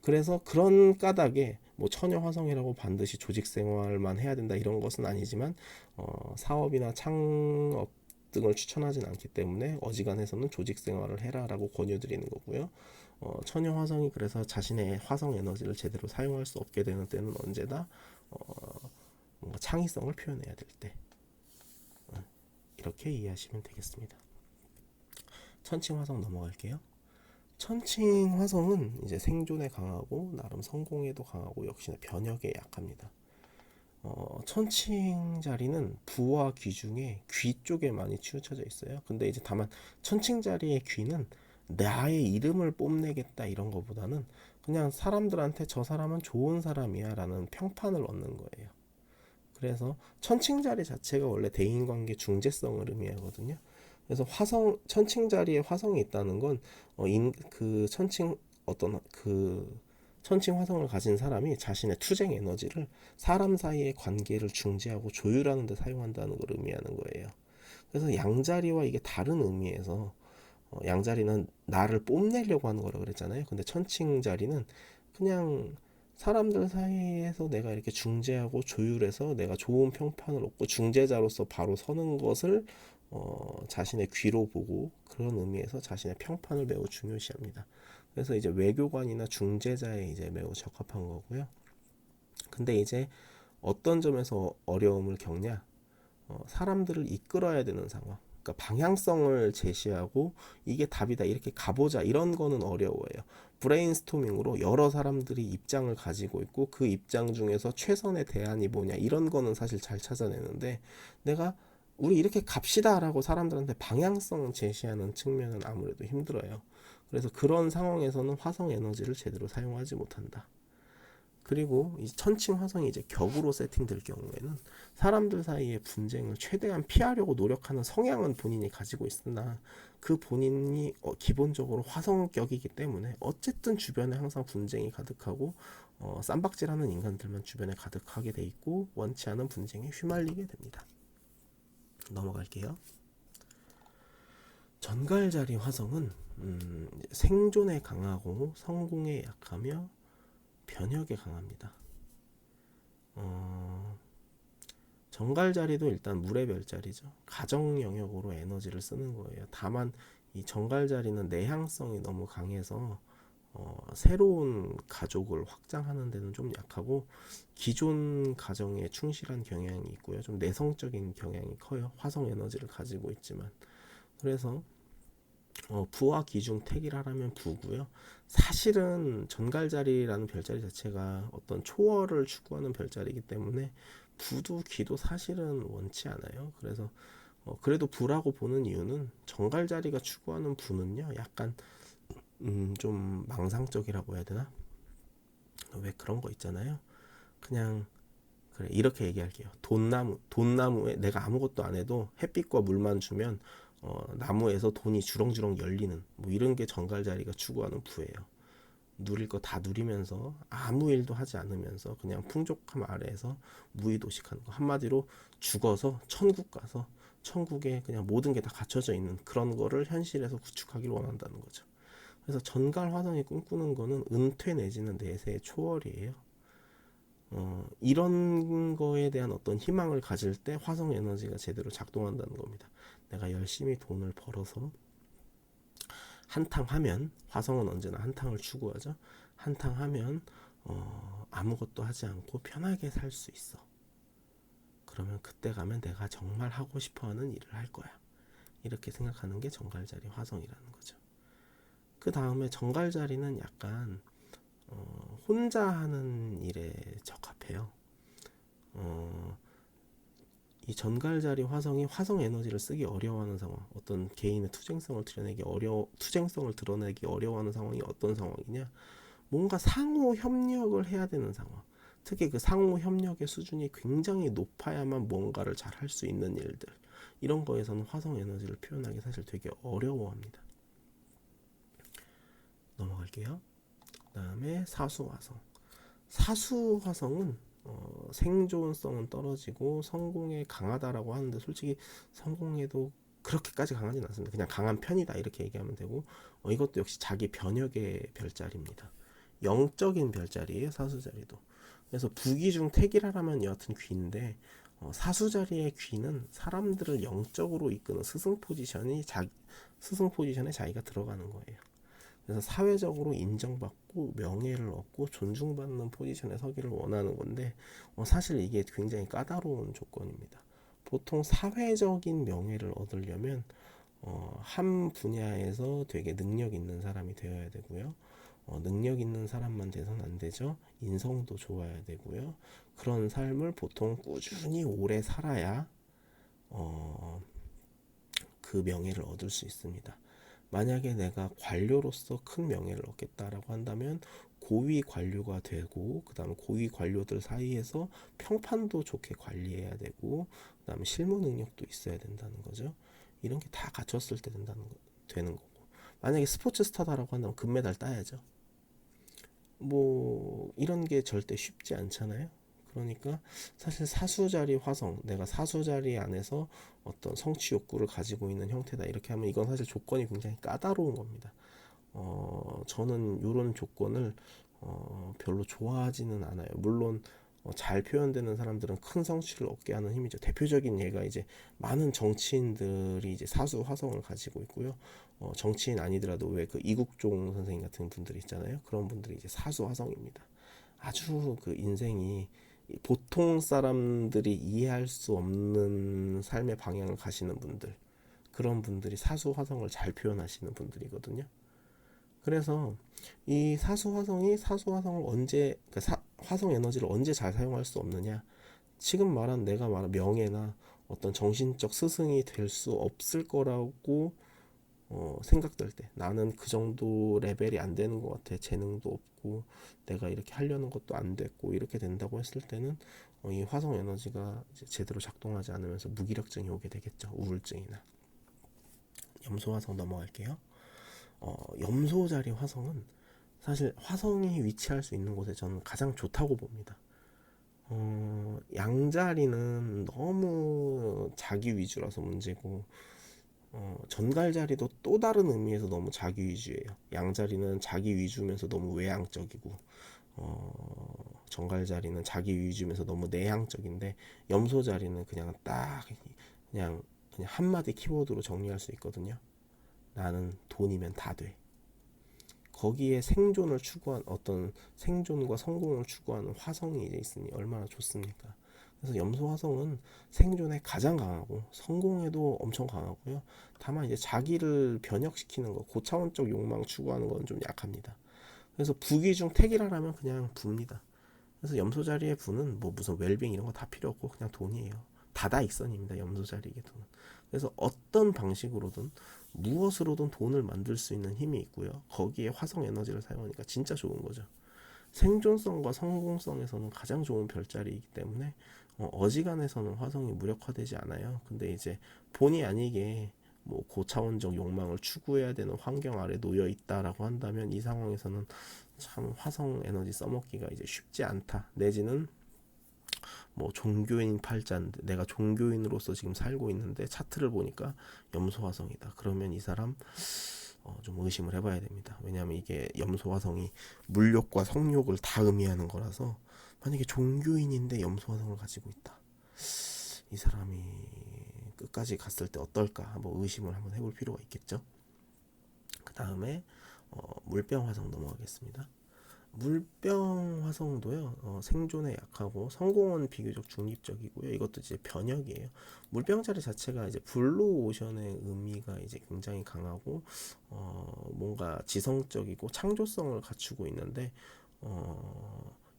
S1: 그래서 그런 까닭에 뭐 처녀 화성이라고 반드시 조직 생활만 해야 된다 이런 것은 아니지만 사업이나 창업 등을 추천하진 않기 때문에 어지간해서는 조직 생활을 해라라고 권유드리는 거고요. 처녀 화성이 그래서 자신의 화성 에너지를 제대로 사용할 수 없게 되는 때는 언제나 뭔가 창의성을 표현해야 될 때, 이렇게 이해하시면 되겠습니다. 천칭 화성 넘어갈게요. 천칭 화성은 이제 생존에 강하고 나름 성공에도 강하고 역시나 변혁에 약합니다. 천칭 자리는 부와 귀 중에 귀 쪽에 많이 치우쳐져 있어요. 근데 이제 다만 천칭 자리의 귀는 나의 이름을 뽐내겠다 이런 거보다는 그냥 사람들한테 저 사람은 좋은 사람이야 라는 평판을 얻는 거예요. 그래서 천칭 자리 자체가 원래 대인관계 중재성을 의미하거든요. 그래서 천칭 자리에 화성이 있다는 건 그 천칭 어떤 그 천칭 화성을 가진 사람이 자신의 투쟁 에너지를 사람 사이의 관계를 중재하고 조율하는 데 사용한다는 걸 의미하는 거예요. 그래서 양자리와 이게 다른 의미에서 양자리는 나를 뽐내려고 하는 거라 그랬잖아요. 근데 천칭 자리는 그냥 사람들 사이에서 내가 이렇게 중재하고 조율해서 내가 좋은 평판을 얻고 중재자로서 바로 서는 것을 자신의 귀로 보고 그런 의미에서 자신의 평판을 매우 중요시합니다. 그래서 이제 외교관이나 중재자에 이제 매우 적합한 거고요. 근데 이제 어떤 점에서 어려움을 겪냐? 사람들을 이끌어야 되는 상황. 그러니까 방향성을 제시하고 이게 답이다 이렇게 가보자 이런 거는 어려워요. 브레인스토밍으로 여러 사람들이 입장을 가지고 있고 그 입장 중에서 최선의 대안이 뭐냐 이런 거는 사실 잘 찾아내는데, 내가 우리 이렇게 갑시다라고 사람들한테 방향성 제시하는 측면은 아무래도 힘들어요. 그래서 그런 상황에서는 화성 에너지를 제대로 사용하지 못한다. 그리고 이 천칭 화성이 이제 격으로 세팅될 경우에는 사람들 사이의 분쟁을 최대한 피하려고 노력하는 성향은 본인이 가지고 있으나 그 본인이 기본적으로 화성격이기 때문에 어쨌든 주변에 항상 분쟁이 가득하고 쌈박질하는 인간들만 주변에 가득하게 돼 있고 원치 않은 분쟁에 휘말리게 됩니다. 넘어갈게요. 전갈자리 화성은 생존에 강하고 성공에 약하며 변혁에 강합니다. 정갈자리도 일단 물의 별자리죠. 가정 영역으로 에너지를 쓰는 거예요. 다만 이 정갈자리는 내향성이 너무 강해서 새로운 가족을 확장하는 데는 좀 약하고 기존 가정에 충실한 경향이 있고요. 좀 내성적인 경향이 커요. 화성 에너지를 가지고 있지만. 그래서 부와 기중 택일하라면 부고요. 사실은 전갈자리라는 별자리 자체가 어떤 초월을 추구하는 별자리이기 때문에 부도 기도 사실은 원치 않아요. 그래서 그래도 부라고 보는 이유는 정갈자리가 추구하는 부는요, 약간 좀 망상적이라고 해야 되나? 왜 그런 거 있잖아요. 그냥 그래, 이렇게 얘기할게요. 돈나무에 내가 아무것도 안 해도 햇빛과 물만 주면 나무에서 돈이 주렁주렁 열리는, 뭐 이런 게 정갈자리가 추구하는 부예요. 누릴 거 다 누리면서 아무 일도 하지 않으면서 그냥 풍족함 아래에서 무의도식하는 거. 한마디로 죽어서 천국 가서 천국에 그냥 모든 게 다 갖춰져 있는 그런 거를 현실에서 구축하길 원한다는 거죠. 그래서 전갈 화성이 꿈꾸는 거는 은퇴 내지는 내세의 초월이에요. 이런 거에 대한 어떤 희망을 가질 때 화성 에너지가 제대로 작동한다는 겁니다. 내가 열심히 돈을 벌어서 한탕하면, 화성은 언제나 한탕을 추구하죠. 한탕하면 아무것도 하지 않고 편하게 살 수 있어. 그러면 그때 가면 내가 정말 하고 싶어하는 일을 할 거야. 이렇게 생각하는 게 정갈자리 화성이라는 거죠. 그 다음에 정갈자리는 약간 혼자 하는 일에 적합해요. 이 전갈자리 화성이 화성 에너지를 쓰기 어려워하는 상황, 어떤 개인의 투쟁성을 드러내기 어려워하는 상황이 어떤 상황이냐? 뭔가 상호 협력을 해야 되는 상황. 특히 그 상호 협력의 수준이 굉장히 높아야만 뭔가를 잘 할 수 있는 일들. 이런 거에서는 화성 에너지를 표현하기 사실 되게 어려워합니다. 넘어갈게요. 그다음에 사수화성. 사수화성은 생존성은 떨어지고 성공에 강하다라고 하는데, 솔직히 성공에도 그렇게까지 강하진 않습니다. 그냥 강한 편이다 이렇게 얘기하면 되고, 이것도 역시 자기 변혁의 별자리입니다. 영적인 별자리예요, 사수자리도. 그래서 부귀 중 택이라면 여하튼 귀인데, 사수자리의 귀는 사람들을 영적으로 이끄는 스승 포지션에 자기가 들어가는 거예요. 그래서 사회적으로 인정받고 명예를 얻고 존중받는 포지션에 서기를 원하는 건데, 사실 이게 굉장히 까다로운 조건입니다. 보통 사회적인 명예를 얻으려면 한 분야에서 되게 능력 있는 사람이 되어야 되고요. 능력 있는 사람만 돼서는 안 되죠. 인성도 좋아야 되고요. 그런 삶을 보통 꾸준히 오래 살아야 그 명예를 얻을 수 있습니다. 만약에 내가 관료로서 큰 명예를 얻겠다라고 한다면 고위 관료가 되고, 그 다음에 고위 관료들 사이에서 평판도 좋게 관리해야 되고, 그 다음에 실무 능력도 있어야 된다는 거죠. 이런 게 다 갖췄을 때 되는 거고, 만약에 스포츠 스타다라고 한다면 금메달 따야죠. 뭐 이런 게 절대 쉽지 않잖아요. 그러니까 사실 사수자리 화성, 내가 사수자리 안에서 어떤 성취 욕구를 가지고 있는 형태다 이렇게 하면 이건 사실 조건이 굉장히 까다로운 겁니다. 저는 이런 조건을 별로 좋아하지는 않아요. 물론 잘 표현되는 사람들은 큰 성취를 얻게 하는 힘이죠. 대표적인 예가 이제 많은 정치인들이 이제 사수 화성을 가지고 있고요. 정치인 아니더라도 왜 그 이국종 선생님 같은 분들 있잖아요. 그런 분들이 이제 사수 화성입니다. 아주 그 인생이 보통 사람들이 이해할 수 없는 삶의 방향을 가시는 분들, 그런 분들이 사수 화성을 잘 표현하시는 분들이거든요. 그래서 이 사수 화성을 언제, 그러니까 화성 에너지를 언제 잘 사용할 수 없느냐? 지금 내가 말한 명예나 어떤 정신적 스승이 될 수 없을 거라고 생각될 때, 나는 그 정도 레벨이 안 되는 것 같아, 재능도 없고 내가 이렇게 하려는 것도 안 됐고, 이렇게 된다고 했을 때는 이 화성 에너지가 이제 제대로 작동하지 않으면서 무기력증이 오게 되겠죠. 우울증이나. 염소 화성 넘어갈게요. 염소 자리 화성은 사실 화성이 위치할 수 있는 곳에 저는 가장 좋다고 봅니다. 양자리는 너무 자기 위주라서 문제고, 전갈자리도 또 다른 의미에서 너무 자기 위주예요. 양자리는 자기 위주면서 너무 외향적이고, 전갈자리는 자기 위주면서 너무 내향적인데, 염소자리는 그냥 딱 그냥 한마디 키워드로 정리할 수 있거든요. 나는 돈이면 다 돼. 거기에 생존을 추구한, 어떤 생존과 성공을 추구하는 화성이 이제 있으니 얼마나 좋습니까? 그래서 염소 화성은 생존에 가장 강하고 성공에도 엄청 강하고요. 다만 이제 자기를 변혁시키는 거, 고차원적 욕망 추구하는 건 좀 약합니다. 그래서 부귀 중 택이라면 그냥 부입니다. 그래서 염소 자리의 부는 뭐 무슨 웰빙 이런 거 다 필요 없고 그냥 돈이에요. 다다익선입니다. 염소 자리의 돈은. 그래서 어떤 방식으로든 무엇으로든 돈을 만들 수 있는 힘이 있고요. 거기에 화성 에너지를 사용하니까 진짜 좋은 거죠. 생존성과 성공성에서는 가장 좋은 별자리이기 때문에 어지간해서는 화성이 무력화되지 않아요. 근데 이제 본의 아니게 뭐 고차원적 욕망을 추구해야 되는 환경 아래 놓여 있다라고 한다면 이 상황에서는 참 화성 에너지 써먹기가 이제 쉽지 않다. 내지는 뭐 종교인 팔자인데 내가 종교인으로서 지금 살고 있는데 차트를 보니까 염소화성이다. 그러면 이 사람 좀 의심을 해봐야 됩니다. 왜냐하면 이게 염소화성이 물욕과 성욕을 다 의미하는 거라서 만약에 종교인인데 염소화성을 가지고 있다. 이 사람이 끝까지 갔을 때 어떨까 한번 의심을 한번 해볼 필요가 있겠죠. 그 다음에 물병 화성 넘어가겠습니다. 물병 화성도요, 생존에 약하고 성공은 비교적 중립적이고요. 이것도 이제 변혁이에요. 물병 자리 자체가 이제 블루 오션의 의미가 이제 굉장히 강하고 뭔가 지성적이고 창조성을 갖추고 있는데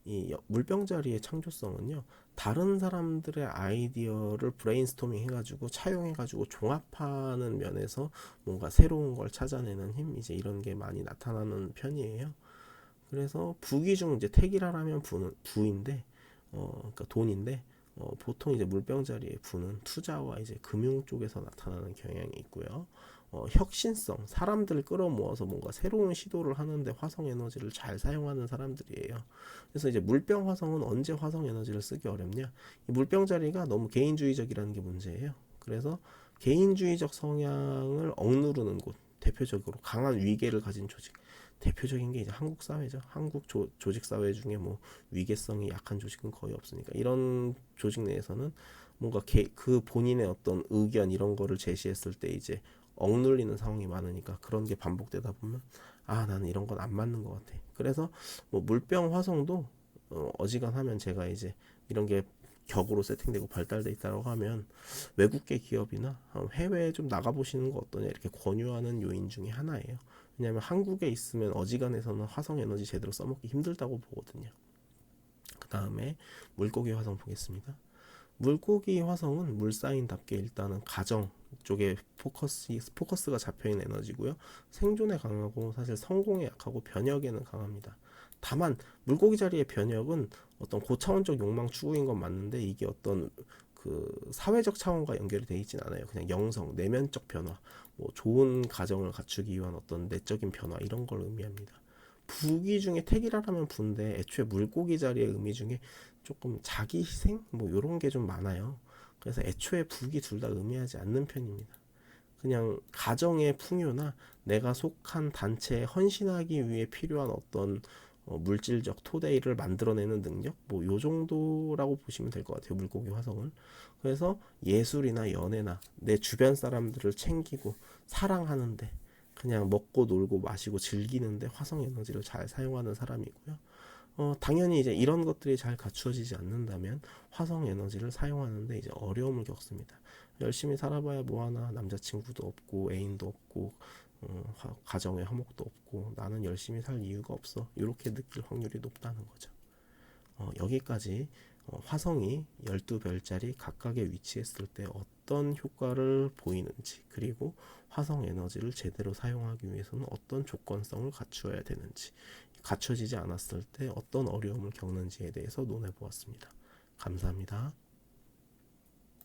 S1: 이 물병 자리의 창조성은요, 다른 사람들의 아이디어를 브레인스토밍 해가지고 차용해가지고 종합하는 면에서 뭔가 새로운 걸 찾아내는 힘, 이제 이런 게 많이 나타나는 편이에요. 그래서 부기 중 이제 택이라라면 부인데 그러니까 돈인데 보통 이제 물병 자리의 부는 투자와 이제 금융 쪽에서 나타나는 경향이 있고요. 혁신성, 사람들을 끌어모아서 뭔가 새로운 시도를 하는데 화성 에너지를 잘 사용하는 사람들이에요. 그래서 이제 물병 화성은 언제 화성 에너지를 쓰기 어렵냐? 이 물병 자리가 너무 개인주의적이라는 게 문제예요. 그래서 개인주의적 성향을 억누르는 곳, 대표적으로 강한 위계를 가진 조직. 대표적인 게 이제 한국 사회죠. 한국 조직 사회 중에 뭐 위계성이 약한 조직은 거의 없으니까 이런 조직 내에서는 뭔가 그 본인의 어떤 의견 이런 거를 제시했을 때 이제 억눌리는 상황이 많으니까 그런 게 반복되다 보면 나는 이런 건 안 맞는 것 같아. 그래서 뭐 물병 화성도 어지간하면 제가 이제 이런 게 격으로 세팅되고 발달돼 있다고 하면 외국계 기업이나 해외에 좀 나가보시는 거 어떠냐 이렇게 권유하는 요인 중에 하나예요. 왜냐하면 한국에 있으면 어지간해서는 화성 에너지 제대로 써먹기 힘들다고 보거든요. 그 다음에 물고기 화성 보겠습니다. 물고기 화성은 물사인답게 일단은 가정 쪽에 포커스가 잡혀있는 에너지고요. 생존에 강하고 사실 성공에 약하고 변혁에는 강합니다. 다만 물고기 자리의 변혁은 어떤 고차원적 욕망 추구인 건 맞는데 이게 어떤 그 사회적 차원과 연결이 되어 있진 않아요. 그냥 영성, 내면적 변화, 뭐 좋은 가정을 갖추기 위한 어떤 내적인 변화 이런 걸 의미합니다. 부기 중에 택이라면 부인데 애초에 물고기 자리의 의미 중에 조금 자기 희생 뭐 이런 게 좀 많아요. 그래서 애초에 부기 둘 다 의미하지 않는 편입니다. 그냥 가정의 풍요나 내가 속한 단체에 헌신하기 위해 필요한 어떤 물질적 토대를 만들어내는 능력 뭐 요 정도라고 보시면 될 것 같아요. 물고기 화성은. 그래서 예술이나 연애나 내 주변 사람들을 챙기고 사랑하는데 그냥 먹고 놀고 마시고 즐기는데 화성 에너지를 잘 사용하는 사람이고요. 당연히 이제 이런 것들이 잘 갖추어지지 않는다면 화성 에너지를 사용하는데 이제 어려움을 겪습니다. 열심히 살아봐야 뭐하나 남자친구도 없고 애인도 없고 가정의 화목도 없고 나는 열심히 살 이유가 없어 이렇게 느낄 확률이 높다는 거죠. 여기까지 화성이 12별자리 각각에 위치했을 때 어떤 효과를 보이는지 그리고 화성 에너지를 제대로 사용하기 위해서는 어떤 조건성을 갖추어야 되는지 갖춰지지 않았을 때 어떤 어려움을 겪는지에 대해서 논해 보았습니다. 감사합니다.